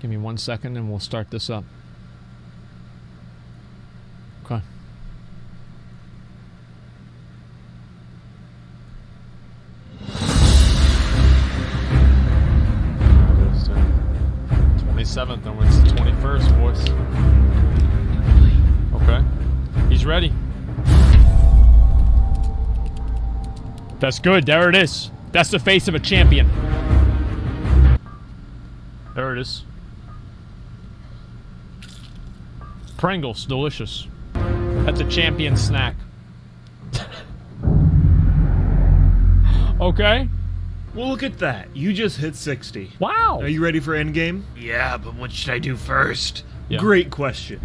Give me 1 second and we'll start this up. Okay. It is 27th and it's the 21st, boys. Okay. He's ready. That's good. There it is. That's the face of a champion. There it is. Pringles, delicious. That's a champion snack. Okay. Well, look at that. You just hit 60. Wow. Are you ready for endgame? Yeah, but what should I do first? Yeah. Great question.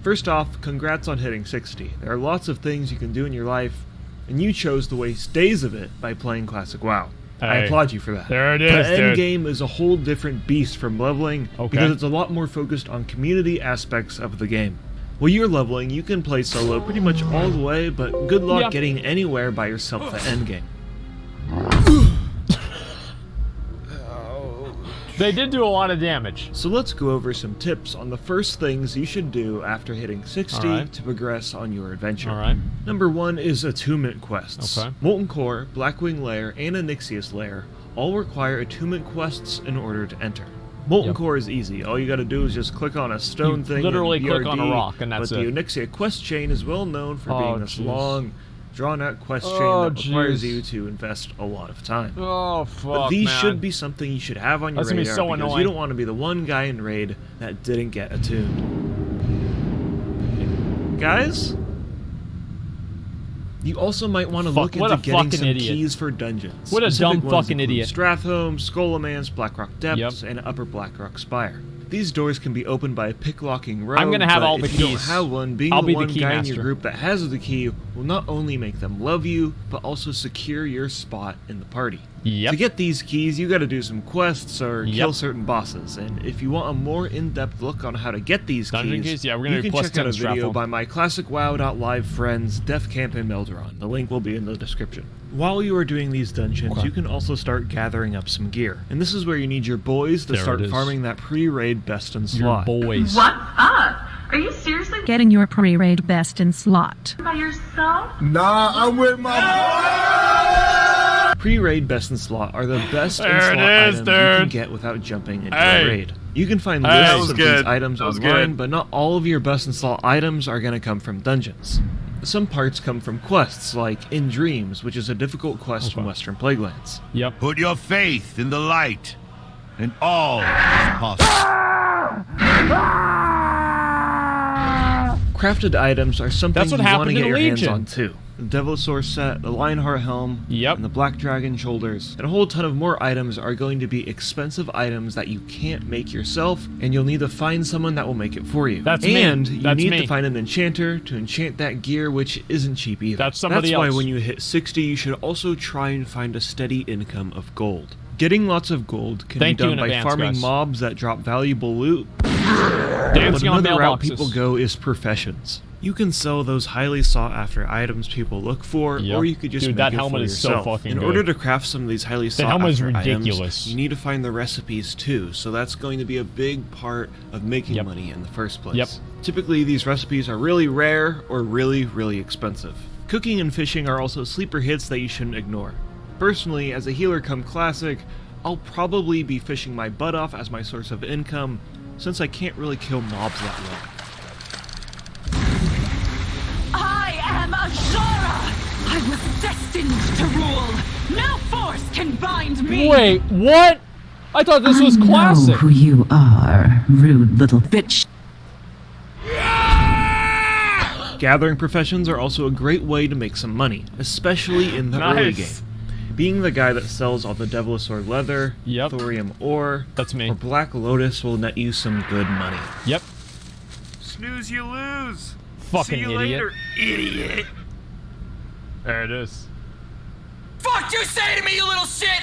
First off, congrats on hitting 60. There are lots of things you can do in your life, and you chose to waste days of it by playing Classic WoW. I applaud you for that. There it is, but dude. endgame is a whole different beast from leveling, because it's a lot more focused on community aspects of the game. While you're leveling, you can play solo pretty much all the way, but good luck getting anywhere by yourself at endgame. They did do a lot of damage. So let's go over some tips on the first things you should do after hitting 60 to progress on your adventure. Alright. Number 1 is attunement quests. Okay. Molten Core, Blackwing Lair, and Onyxius Lair all require attunement quests in order to enter. Molten Core is easy. All you gotta do is just click on a stone thing. Literally and click BRD, on a rock and that's but it. the Onyxia quest chain is well known for being this long, drawn-out quest chain that requires you to invest a lot of time. Oh, fuck, But these should be something you should have on your radar, so because annoying. you don't want to be the one guy in raid that didn't get attuned. Guys? You also might want to look into getting some keys for dungeons. What a Specific dumb ones fucking include idiot. Strathholm, Skolamance, Blackrock Depths, and Upper Blackrock Spire. These doors can be opened by a pick-locking rogue. I'm gonna have but all the if you don't keys. have one, being I'll the be the one key guy in master. your group that has the key will not only make them love you, but also secure your spot in the party. Yep. To get these keys, you gotta do some quests or kill certain bosses, and if you want a more in-depth look on how to get these keys, yeah, we're gonna you do can check out a video +10 by my ClassicWoW.live friends, Deathcamp and Melderon. The link will be in the description. While you are doing these dungeons, you can also start gathering up some gear. And this is where you need your boys to start farming that pre-raid best in slot. Boys. What's up? Are you seriously getting your pre-raid best in slot? by yourself? Nah, I'm with my Pre-raid best in slot are the best in slot items you can get without jumping into a raid. You can find lists of these items online, but not all of your best in slot items are going to come from dungeons. Some parts come from quests, like In Dreams, which is a difficult quest from Western Plaguelands. Yep. Put your faith in the light, and all is possible. Crafted items are something That's what you want to happened get in your hands Legion. on too. The Devilosaur set, the Lionheart Helm, and the Black Dragon Shoulders, and a whole ton of more items are going to be expensive items that you can't make yourself, and you'll need to find someone that will make it for you. That's me. And you That's need me. to find an enchanter to enchant that gear, which isn't cheap either. That's somebody That's why else. when you hit 60, you should also try and find a steady income of gold. Getting lots of gold can be done by farming mobs that drop valuable loot, but another route people go is professions. You can sell those highly sought-after items people look for, or you could just make that it helmet for is so yourself. fucking In good. order to craft some of these highly That helmet is sought-after ridiculous. items, you need to find the recipes too, so that's going to be a big part of making money in the first place. Typically, these recipes are really rare or really, really expensive. Cooking and fishing are also sleeper hits that you shouldn't ignore. Personally, as a healer come classic, I'll probably be fishing my butt off as my source of income, since I can't really kill mobs that well. I am Ashara! I was destined to rule! No force can bind me! Wait, what? I thought this was I classic. know who you are, rude little bitch. Gathering professions are also a great way to make some money, especially in the early game. Being the guy that sells all the Devilosaur leather, thorium ore, or Black Lotus will net you some good money. Yep. Snooze, you lose. Fucking See you idiot. later, idiot. There it is. Fuck you say to me, you little shit!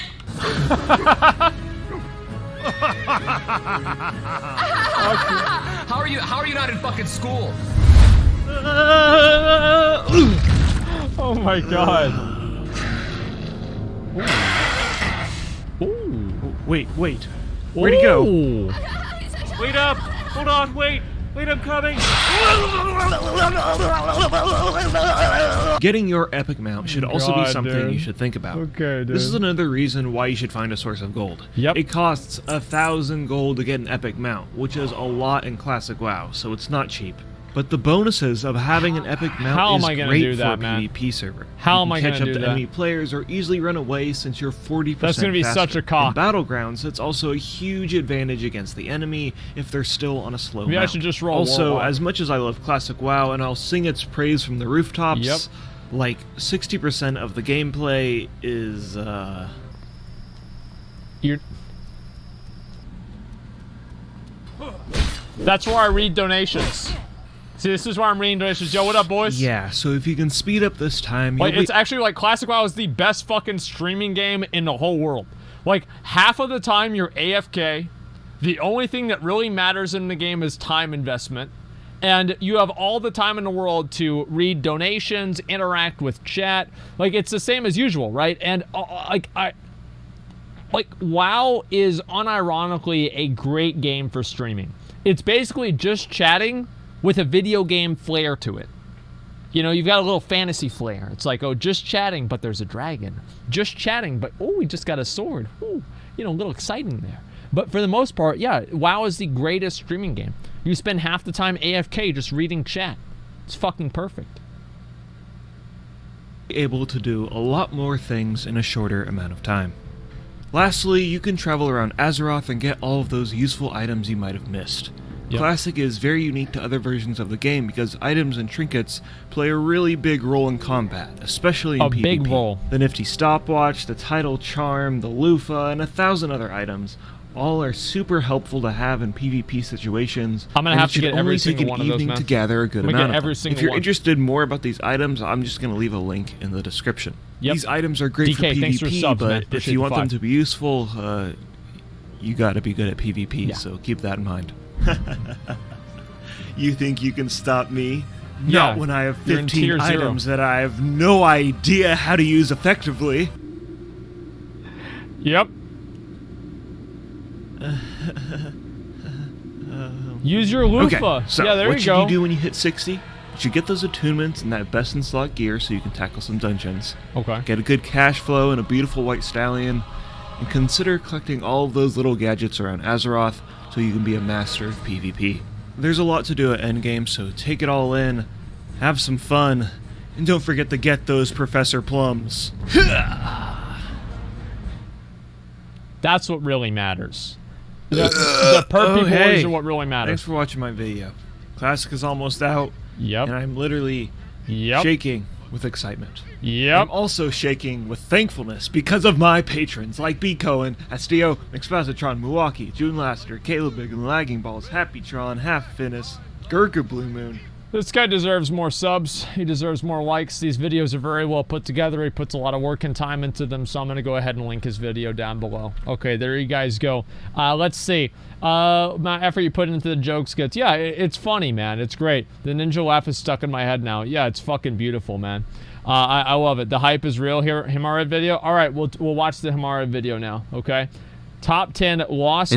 How are you not in fucking school? Oh my god. Ooh. Wait. Where'd he go? Wait up! Hold on, wait! Wait, I'm coming! Getting your epic mount should also be something you should think about. Okay, dude. This is another reason why you should find a source of gold. Yep. It costs 1,000 gold to get an epic mount, which is a lot in classic WoW, so it's not cheap. But the bonuses of having an epic mount is great for a PvP server. How am I you gonna can do catch up to that? enemy players or easily run away since you're 40% That's gonna be faster. such a cock. In Battlegrounds, it's also a huge advantage against the enemy if they're still on a slow Maybe I mount. should just roll Also, Warlock. as much as I love classic WoW and I'll sing its praise from the rooftops, like 60% of the gameplay is That's where I read donations. See, this is where I'm reading donations. Yo, what up, boys? yeah, so if you can speed up this time, Like, you'll it's actually, like, Classic WoW is the best fucking streaming game in the whole world. Like, half of the time you're AFK. The only thing that really matters in the game is time investment. And you have all the time in the world to read donations, interact with chat. Like, it's the same as usual, right? And, WoW is unironically a great game for streaming. It's basically just chatting with a video game flair to it. You know, you've got a little fantasy flair. It's like, oh, just chatting, but there's a dragon. Just chatting, but, oh, we just got a sword. Ooh, you know, a little exciting there. But for the most part, yeah, WoW is the greatest streaming game. You spend half the time AFK just reading chat. It's fucking perfect. able to do a lot more things in a shorter amount of time. Lastly, you can travel around Azeroth and get all of those useful items you might have missed. Yep. Classic is very unique to other versions of the game because items and trinkets play a really big role in combat, especially in PvP. big role. The nifty stopwatch, the tidal charm, the loofah, and 1,000 other items all are super helpful to have in PvP situations. I'm gonna and have it to should get every only take single an one of those, evening man. to gather a good I'm gonna amount get of every them. single If you're one. interested more about these items, I'm just going to leave a link in the description. Yep. These items are great DK, for thanks for PvP, subs, man. but if Appreciate you the want them 5. to be useful, you got to be good at PvP, Yeah. so keep that in mind. You think you can stop me? Yeah, Not when I have you're in 15 tier 0. items that I have no idea how to use effectively. Yep. Use your loofah. Okay, so yeah, there what you should go. you do when you hit 60? You should get those attunements and that best in slot gear so you can tackle some dungeons. Okay. Get a good cash flow and a beautiful white stallion, and consider collecting all of those little gadgets around Azeroth so you can be a master of PvP. There's a lot to do at endgame, so take it all in, have some fun, and don't forget to get those Professor Plums. That's what really matters. The perpy boys hey. are what really Thanks matters. for watching my video. Classic is almost out, Yep. and I'm literally shaking with excitement. Yep. I'm also shaking with thankfulness because of my patrons like B. Cohen, Astio, Expositron, Milwaukee, June Laster, Caleb Big and Lagging Balls, Happytron, Half Finis, Gurker Blue Moon. This guy deserves more subs. He deserves more likes. These videos are very well put together. He puts a lot of work and time into them, so I'm going to go ahead and link his video down below. Okay, there you guys go. Let's see. My effort you put into the joke skits. Yeah, it's funny, man. It's great. The ninja laugh is stuck in my head now. Yeah, it's fucking beautiful, man. I love it. The hype is real here. Himara video. All right, we'll watch the Himara video now, okay? Top 10 lost